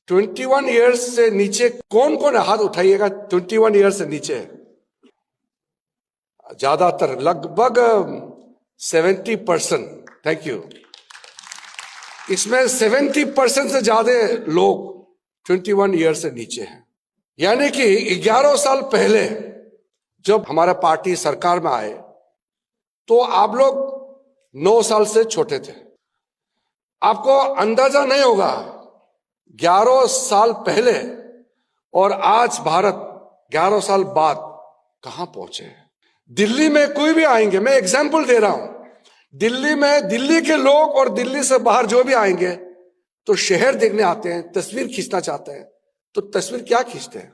21 years से नीचे कौन कौन है? हाथ उठाइएगा। 21 ईयर्स से नीचे ज्यादातर, लगभग 70%। Thank you. इसमें 70% से ज्यादा लोग 21 ईयर्स से नीचे हैं। यानी कि 11 साल पहले जब हमारा पार्टी सरकार में आए तो आप लोग 9 साल से छोटे थे। आपको अंदाजा नहीं होगा 11 साल पहले और आज भारत 11 साल बाद कहां पहुंचे हैं। दिल्ली में कोई भी आएंगे, मैं एग्जांपल दे रहा हूं, दिल्ली में दिल्ली के लोग और दिल्ली से बाहर जो भी आएंगे तो शहर देखने आते हैं, तस्वीर खींचना चाहते हैं। तो तस्वीर क्या खींचते हैं?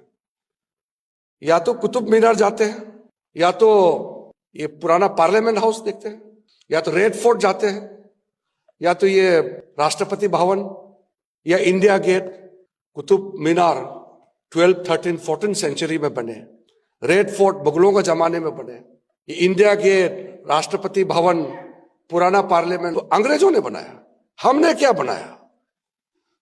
या तो कुतुब मीनार जाते हैं, या तो ये पुराना पार्लियामेंट हाउस देखते हैं, या तो रेड फोर्ट जाते हैं, या तो ये राष्ट्रपति भवन या India gate. Qutub Minar 12, 13, 14 century में बने, रेड फोर्ट मुगलों के जमाने में बने, ये इंडिया गेट, राष्ट्रपति भवन, पुराना पार्लियामेंट तो अंग्रेजों ने बनाया। हमने क्या बनाया?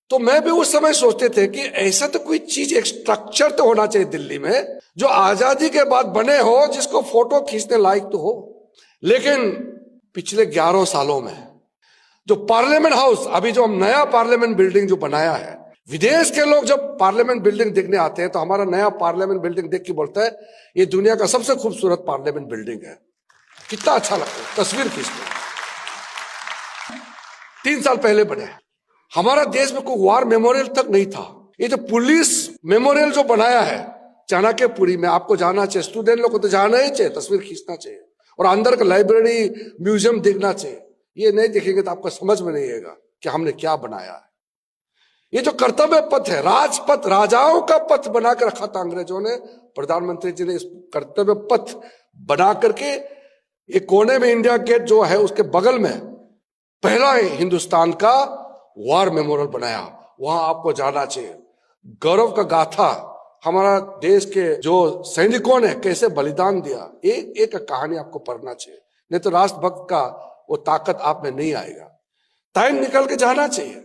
तो मैं भी उस समय सोचते थे कि ऐसा तो कोई चीज, एक स्ट्रक्चर तो होना चाहिए दिल्ली में जो आजादी के बाद बने हो, जिसको फोटो खींचने लायक तो हो। लेकिन पिछले 11 सालों में जो पार्लियामेंट हाउस, अभी जो हम नया पार्लियामेंट बिल्डिंग जो बनाया है, विदेश के लोग जब पार्लियामेंट बिल्डिंग देखने आते हैं तो हमारा नया पार्लियामेंट बिल्डिंग देख के बोलता है ये दुनिया का सबसे खूबसूरत पार्लियामेंट बिल्डिंग है। कितना अच्छा लगता है तस्वीर खींचने। 3 साल पहले बने। हमारा देश में कोई वार मेमोरियल तक नहीं था। ये जो पुलिस मेमोरियल जो बनाया है चाणक्यपुरी में, आपको जाना चाहिए, स्टूडेंट लोग को तो जाना ही चाहिए, तस्वीर खींचना चाहिए और अंदर का लाइब्रेरी म्यूजियम देखना चाहिए। ये नहीं देखेंगे तो आपको समझ में नहीं आएगा कि हमने क्या बनाया है। ये जो कर्तव्य पथ है, राजपथ, राजाओं का पथ बना कर रखा था अंग्रेजों ने, प्रधानमंत्री जी ने इस कर्तव्य पथ बना करके एक कोने में इंडिया गेट जो है उसके बगल में पहला हिंदुस्तान का वार मेमोरियल बनाया। वहां आपको जाना चाहिए। गौरव का गाथा, हमारा देश के जो सैनिकों ने कैसे बलिदान दिया, एक एक कहानी आपको पढ़ना चाहिए। नहीं तो राष्ट्रभक्त का वो ताकत आप में नहीं आएगा। टाइम निकल के जाना चाहिए।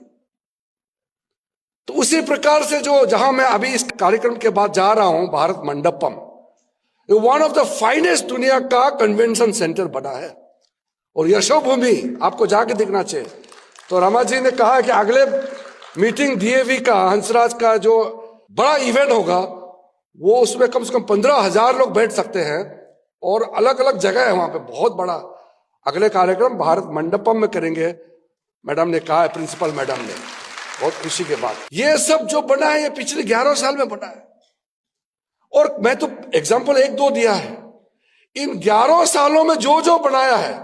तो उसी प्रकार से जो जहां मैं अभी इस कार्यक्रम के बाद जा रहा हूं, Bharat Mandapam, one of the finest दुनिया का कन्वेंशन सेंटर बना है और यशोभूमि आपको जाके देखना चाहिए। तो रमा जी ने कहा कि अगले मीटिंग डीएवी का, हंसराज का जो बड़ा इवेंट होगा वो उसमें कम से कम 15,000 लोग बैठ सकते हैं और अलग अलग जगह है वहां पे, बहुत बड़ा। अगले कार्यक्रम भारत मंडपम में करेंगे, मैडम ने कहा है, प्रिंसिपल मैडम ने, बहुत खुशी के बात। ये सब जो बना है ये पिछले 11 साल में बना है। और मैं तो एग्जाम्पल 1-2 दिया है। इन 11 सालों में जो जो बनाया है,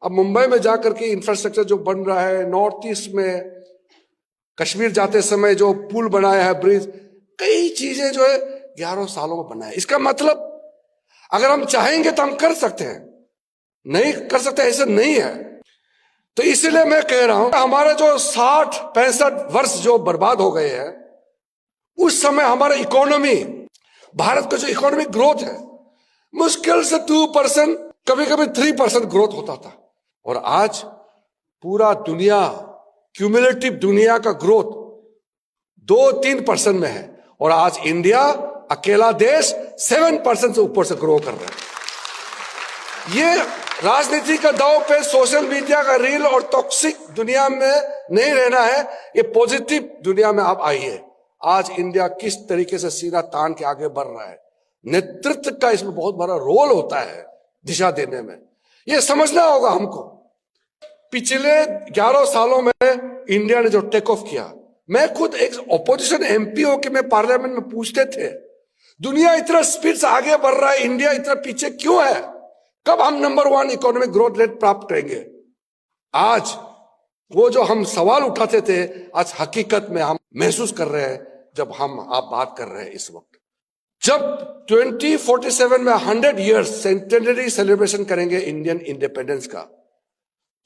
अब मुंबई में जाकर के इंफ्रास्ट्रक्चर जो बन रहा है, नॉर्थ ईस्ट में कश्मीर जाते समय जो पुल बनाया है, ब्रिज, कई चीजें जो है 11 सालों में बनाया है। इसका मतलब अगर हम चाहेंगे तो हम कर सकते हैं, नहीं कर सकते ऐसा नहीं है। तो इसलिए मैं कह रहा हूं हमारे जो 60-65 वर्ष जो बर्बाद हो गए हैं, उस समय हमारा इकोनॉमी, भारत का जो इकोनॉमिक ग्रोथ है, मुश्किल से 2%, कभी कभी 3% ग्रोथ होता था। और आज पूरा दुनिया, क्यूमुलेटिव दुनिया का ग्रोथ 2-3% में है और आज इंडिया अकेला देश 7% से ऊपर से ग्रो कर रहा है। ये राजनीति का दाव पे, सोशल मीडिया का रील और टॉक्सिक दुनिया में नहीं रहना है, ये पॉजिटिव दुनिया में आप आइए। आज इंडिया किस तरीके से सीना तान के आगे बढ़ रहा है, नेतृत्व का इसमें बहुत बड़ा रोल होता है दिशा देने में। ये समझना होगा हमको। पिछले 11 सालों में इंडिया ने जो टेक ऑफ किया, मैं खुद एक ऑपोजिशन एमपी हो के मैं पार्लियामेंट में पूछते थे, दुनिया इतना स्पीड से आगे बढ़ रहा है, इंडिया इतना पीछे क्यों है? कब हम नंबर 1 इकोनॉमिक ग्रोथ रेट प्राप्त करेंगे? आज वो जो हम सवाल उठाते थे, आज हकीकत में हम महसूस कर रहे हैं जब आप बात कर रहे हैं इस वक्त। जब 2047 में 100 ईयर्स सेंटेनरी सेलिब्रेशन करेंगे इंडियन इंडिपेंडेंस का,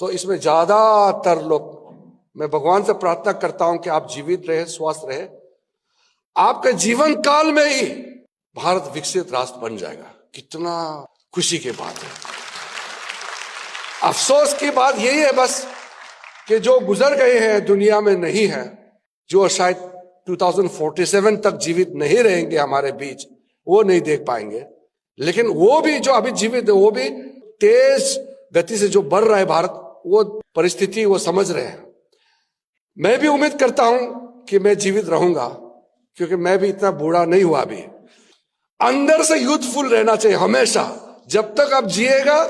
तो इसमें ज्यादातर लोग, मैं भगवान से प्रार्थना करता हूं कि आप जीवित रहे, स्वस्थ रहे, आपके जीवन काल में ही भारत विकसित राष्ट्र बन जाएगा। कितना खुशी की बात है। अफसोस की बात यही है बस कि जो गुजर गए हैं दुनिया में नहीं है, जो शायद 2047 तक जीवित नहीं रहेंगे हमारे बीच, वो नहीं देख पाएंगे। लेकिन वो भी जो अभी जीवित है, वो भी तेज गति से जो बढ़ रहा है भारत, वो परिस्थिति वो समझ रहे हैं। मैं भी उम्मीद करता हूं कि मैं जीवित रहूंगा, क्योंकि मैं भी इतना बूढ़ा नहीं हुआ अभी। अंदर से यूथफुल रहना चाहिए हमेशा। जब तक आप जिएगा,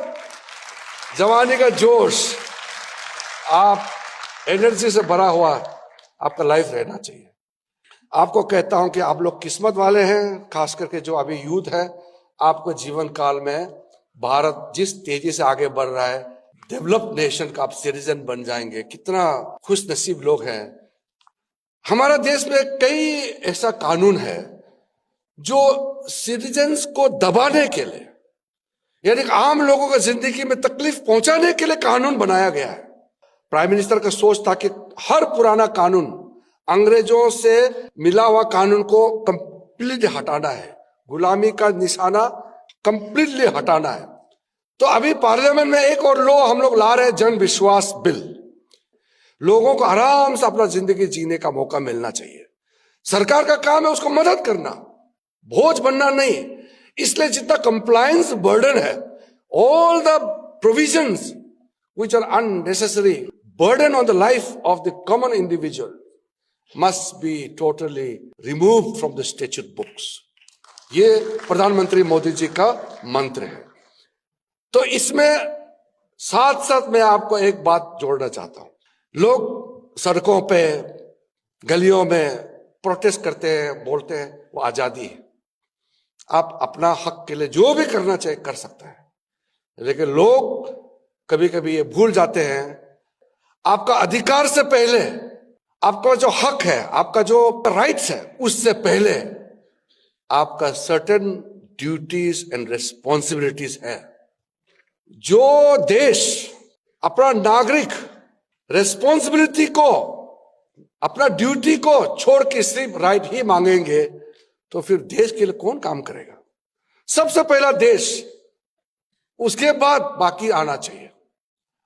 जवानी का जोश, आप एनर्जी से भरा हुआ आपका लाइफ रहना चाहिए। आपको कहता हूं कि आप लोग किस्मत वाले हैं, खास करके जो अभी यूथ है। आपको जीवन काल में भारत जिस तेजी से आगे बढ़ रहा है, डेवलप्ड नेशन का आप सिटीजन बन जाएंगे। कितना खुश नसीब लोग हैं। हमारा देश में कई ऐसा कानून है जो सिटीजन्स को दबाने के लिए, यानी आम लोगों को जिंदगी में तकलीफ पहुंचाने के लिए कानून बनाया गया है। प्राइम मिनिस्टर का सोच था कि हर पुराना कानून, अंग्रेजों से मिला हुआ कानून को कंप्लीटली हटाना है, गुलामी का निशाना कंप्लीटली हटाना है। तो अभी पार्लियामेंट में एक और लॉ हम लोग ला रहे हैं, जन विश्वास बिल। लोगों को आराम से अपना जिंदगी जीने का मौका मिलना चाहिए। सरकार का काम है उसको मदद करना, बोझ बनना नहीं। इसलिए जितना कंप्लायंस बर्डन है, all the provisions which are unnecessary burden on the life of the common individual must be totally removed from the statute books. ये प्रधानमंत्री मोदी जी का मंत्र है। तो इसमें साथ साथ मैं आपको एक बात जोड़ना चाहता हूं। लोग सड़कों पे, गलियों में प्रोटेस्ट करते हैं, बोलते हैं वो आजादी है। आप अपना हक के लिए जो भी करना चाहे कर सकते हैं, लेकिन लोग कभी कभी ये भूल जाते हैं, आपका अधिकार से पहले, आपका जो हक है, आपका जो राइट्स है, उससे पहले आपका सर्टेन ड्यूटीज एंड रिस्पॉन्सिबिलिटीज है। जो देश अपना नागरिक रिस्पॉन्सिबिलिटी को, अपना ड्यूटी को छोड़ के सिर्फ राइट ही मांगेंगे, तो फिर देश के लिए कौन काम करेगा? सबसे पहला देश, उसके बाद बाकी आना चाहिए।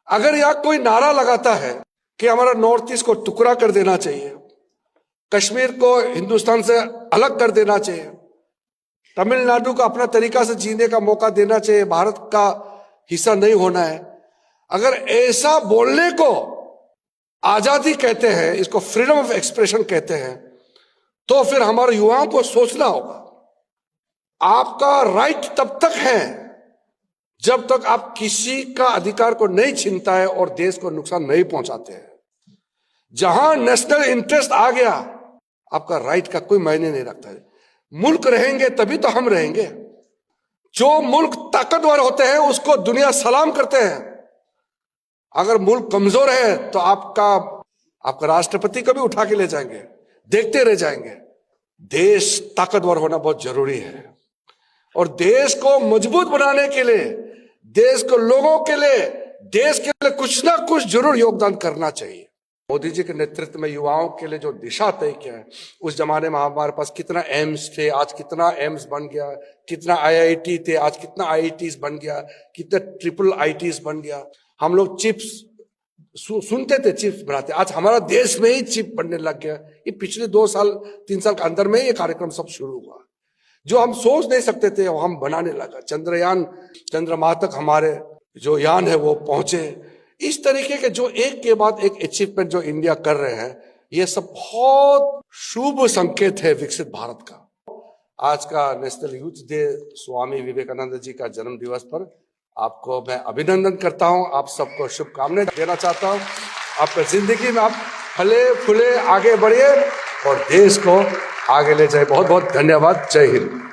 अगर यहां कोई नारा लगाता है कि हमारा नॉर्थ ईस्ट को टुकड़ा कर देना चाहिए, कश्मीर को हिंदुस्तान से अलग कर देना चाहिए, तमिलनाडु को अपना तरीका से जीने का मौका देना चाहिए, भारत का हिस्सा नहीं होना है, अगर ऐसा बोलने को आजादी कहते हैं, इसको फ्रीडम ऑफ एक्सप्रेशन कहते हैं, तो फिर हमारे युवाओं को सोचना होगा। आपका राइट तब तक है जब तक आप किसी का अधिकार को नहीं छीनता है और देश को नुकसान नहीं पहुंचाते हैं। जहां नेशनल इंटरेस्ट आ गया, आपका राइट का कोई मायने नहीं रखता है। मुल्क रहेंगे तभी तो हम रहेंगे। जो मुल्क ताकतवर होते हैं उसको दुनिया सलाम करते हैं। अगर मुल्क कमजोर है तो आपका राष्ट्रपति को भी उठा के ले जाएंगे, देखते रह जाएंगे। देश ताकतवर होना बहुत जरूरी है, और देश को मजबूत बनाने के लिए, देश को लोगों के लिए, देश के लिए कुछ ना कुछ जरूर योगदान करना चाहिए। मोदी जी के नेतृत्व में युवाओं के लिए जो दिशा तय किया है, उस जमाने में हमारे पास कितना एम्स थे, आज कितना एम्स बन गया, कितना आईआईटी थे, आज कितना आईआईटीज बन गया, कितना ट्रिपल आईटीज बन गया। हम लोग चिप्स सुनते थे, चिप्स बनाते, आज हमारा देश में ही चिप बनने लग गया। ये पिछले 2 साल 3 साल के अंदर में ये कार्यक्रम सब शुरू हुआ। जो हम सोच नहीं सकते थे वो हम बनाने लगा। चंद्रयान, चंद्रमा तक हमारे जो यान है वो पहुंचे। इस तरीके के जो एक के बाद एक अचीवमेंट जो इंडिया कर रहे हैं, ये सब बहुत शुभ संकेत है विकसित भारत का। आज का national youth day, Swami Vivekananda ji का जन्म दिवस पर आपको मैं अभिनंदन करता हूं, आप सबको शुभकामनाएं देना चाहता हूं। आपका जिंदगी में आप फले फूले आगे बढ़िए और देश को आगे ले जाए। बहुत बहुत धन्यवाद। जय हिंद।